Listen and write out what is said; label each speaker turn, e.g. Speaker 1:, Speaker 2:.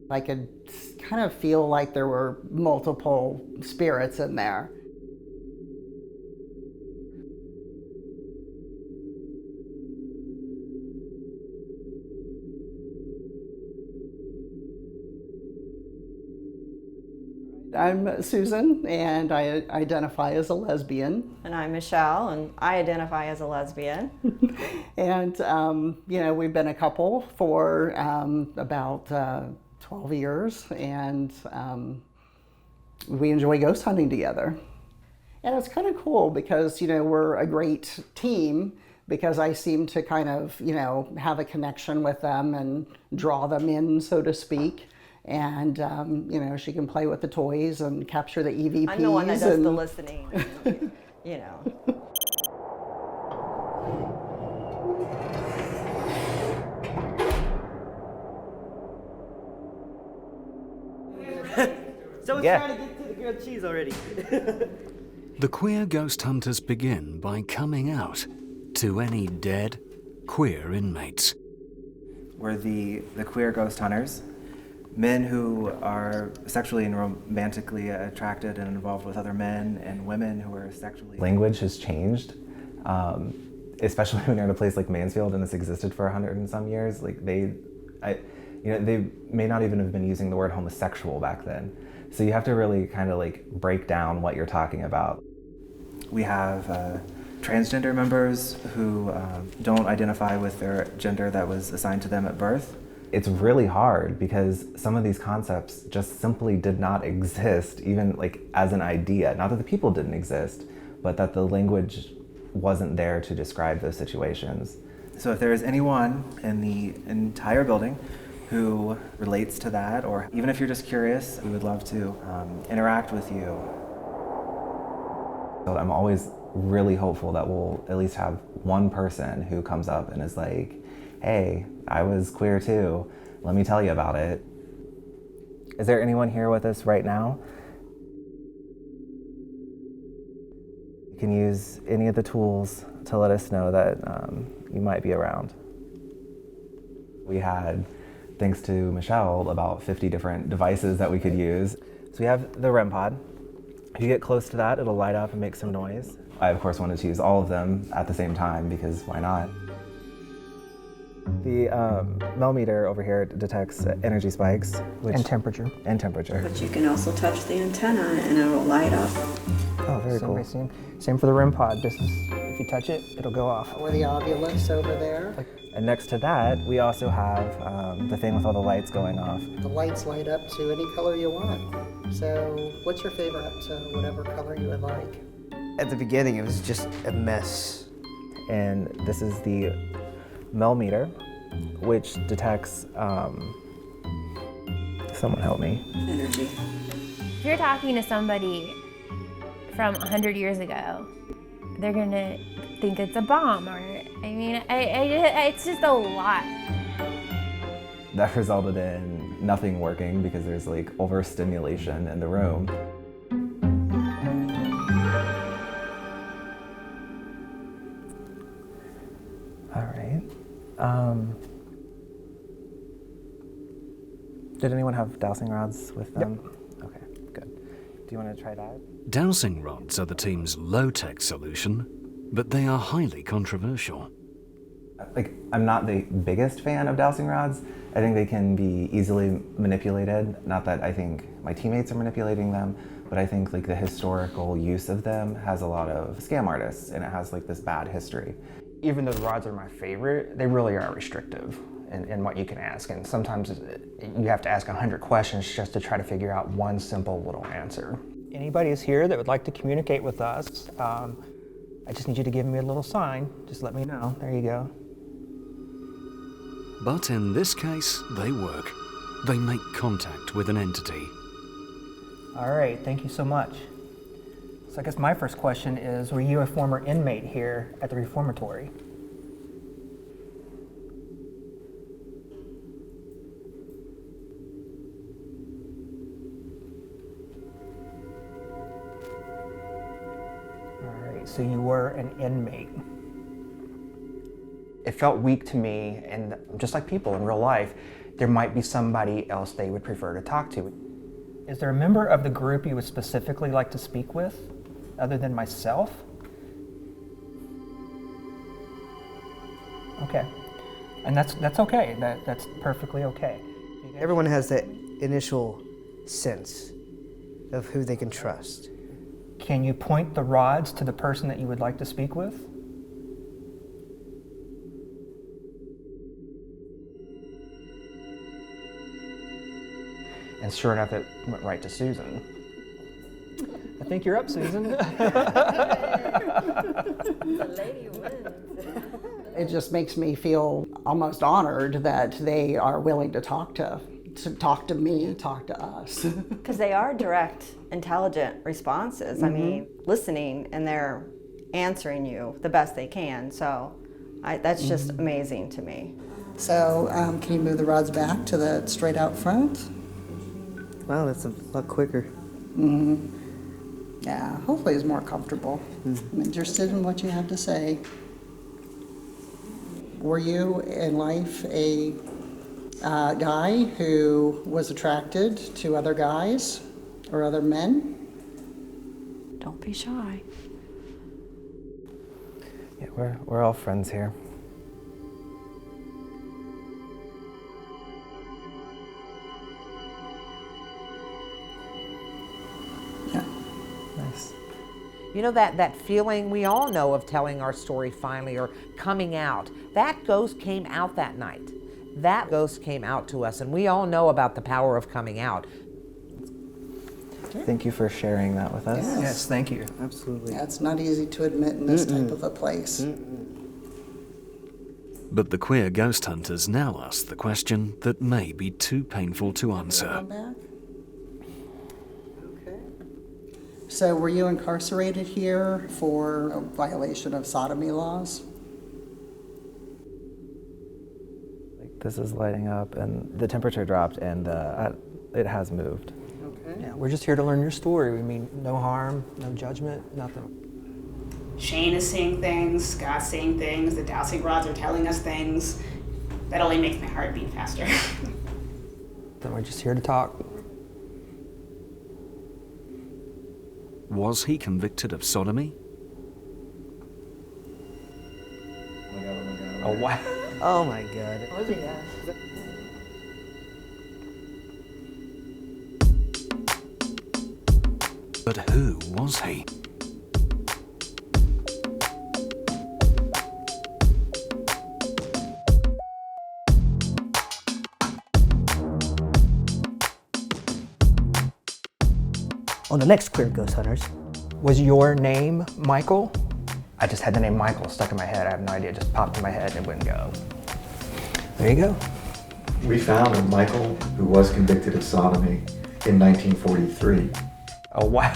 Speaker 1: I could kind of feel like there were multiple spirits in there. I'm Susan, and I identify as a lesbian.
Speaker 2: And I'm Michelle, and I identify as a lesbian.
Speaker 1: And, we've been a couple for about 12 years, and we enjoy ghost hunting together. And it's kind of cool because, we're a great team because I seem to kind of, have a connection with them and draw them in, so to speak. And, she can play with the toys and capture the EVPs.
Speaker 2: I'm the one that does the listening,
Speaker 3: Someone's trying to get to the grilled cheese already.
Speaker 4: The queer ghost hunters begin by coming out to any dead, queer inmates.
Speaker 5: We're the queer ghost hunters. Men who are sexually and romantically attracted and involved with other men, and women who are sexually...
Speaker 6: Language has changed, especially when you're in a place like Mansfield and it's existed for 100 and some years. Like they may not even have been using the word homosexual back then. So you have to really kind of like break down what you're talking about.
Speaker 5: We have transgender members who don't identify with their gender that was assigned to them at birth.
Speaker 6: It's really hard because some of these concepts just simply did not exist, even like as an idea. Not that the people didn't exist, but that the language wasn't there to describe those situations.
Speaker 5: So if there is anyone in the entire building who relates to that, or even if you're just curious, we would love to interact with you.
Speaker 6: So I'm always really hopeful that we'll at least have one person who comes up and is like, hey, I was queer too. Let me tell you about it. Is there anyone here with us right now? You can use any of the tools to let us know that you might be around. We had, thanks to Michelle, about 50 different devices that we could use. So we have the REM pod. If you get close to that, it'll light up and make some noise. I, of course, wanted to use all of them at the same time because why not? The millimeter over here detects energy spikes.
Speaker 7: And temperature.
Speaker 6: And temperature.
Speaker 8: But you can also touch the antenna and it'll light up.
Speaker 6: Oh, very cool.
Speaker 7: Same for the REM pod. This is, if you touch it, it'll go off.
Speaker 1: Or the ovulus over there.
Speaker 6: And next to that, we also have the thing with all the lights going off.
Speaker 1: The lights light up to any color you want. So what's your favorite? So whatever color you would like.
Speaker 7: At the beginning, it was just a mess.
Speaker 6: And this is the millimeter, which detects, someone help me.
Speaker 8: Energy.
Speaker 9: If you're talking to somebody from 100 years ago, they're gonna think it's a bomb, or, it's just a lot.
Speaker 6: That resulted in nothing working because there's like overstimulation in the room. All right. Did anyone have dowsing rods with them? Yep. Okay, good. Do you want to try that?
Speaker 4: Dowsing rods are the team's low-tech solution, but they are highly controversial.
Speaker 6: Like, I'm not the biggest fan of dowsing rods. I think they can be easily manipulated. Not that I think my teammates are manipulating them, but I think like the historical use of them has a lot of scam artists, and it has like this bad history.
Speaker 7: Even though the rods are my favorite, they really are restrictive in what you can ask. And sometimes you have to ask 100 questions just to try to figure out one simple little answer. Anybody is here that would like to communicate with us, I just need you to give me a little sign. Just let me know. There you go.
Speaker 4: But in this case, they work. They make contact with an entity.
Speaker 7: All right, thank you so much. So I guess my first question is, were you a former inmate here at the reformatory? All right, so you were an inmate. It felt weak to me, and just like people in real life, there might be somebody else they would prefer to talk to. Is there a member of the group you would specifically like to speak with, other than myself? Okay, and that's okay. That's perfectly okay.
Speaker 3: Everyone has that initial sense of who they can trust.
Speaker 7: Can you point the rods to the person that you would like to speak with? And sure enough, it went right to Susan. I think you're up, Susan.
Speaker 2: The lady wins.
Speaker 1: It just makes me feel almost honored that they are willing to talk to me, talk to us.
Speaker 2: Because they are direct, intelligent responses. I mean, listening, and they're answering you the best they can. So that's just amazing to me.
Speaker 1: So can you move the rods back to the straight out front?
Speaker 3: Wow, that's a lot quicker.
Speaker 1: Yeah, hopefully it's more comfortable. I'm interested in what you have to say. Were you in life a guy who was attracted to other guys or other men?
Speaker 2: Don't be shy.
Speaker 6: Yeah, we're all friends here.
Speaker 1: Yeah.
Speaker 6: Nice.
Speaker 10: You know, that feeling we all know of telling our story finally, or coming out. That ghost came out that night. That ghost came out to us, and we all know about the power of coming out.
Speaker 6: Thank you for sharing that with us.
Speaker 7: Yes, thank you.
Speaker 3: Absolutely.
Speaker 1: Yeah, it's not easy to admit in this type of a place.
Speaker 4: But the queer ghost hunters now ask the question that may be too painful to answer.
Speaker 1: Come back. Okay. So were you incarcerated here for a violation of sodomy laws?
Speaker 6: Like, this is lighting up, and the temperature dropped, and it has moved.
Speaker 1: Okay.
Speaker 7: Yeah, we're just here to learn your story. We mean no harm, no judgment, nothing.
Speaker 11: Shane is seeing things, Scott's seeing things, the dowsing rods are telling us things. That only makes my heart beat faster.
Speaker 7: Then we're just here to talk.
Speaker 4: Was he convicted of sodomy?
Speaker 7: Oh, wow.
Speaker 3: Oh my God.
Speaker 2: Oh, yeah.
Speaker 4: But who was he?
Speaker 3: On the next Queer Ghost Hunters.
Speaker 7: Was your name Michael? I just had the name Michael stuck in my head. I have no idea. It just popped in my head and it wouldn't go. There you go.
Speaker 12: We found a Michael who was convicted of sodomy in 1943.
Speaker 7: Oh, wow.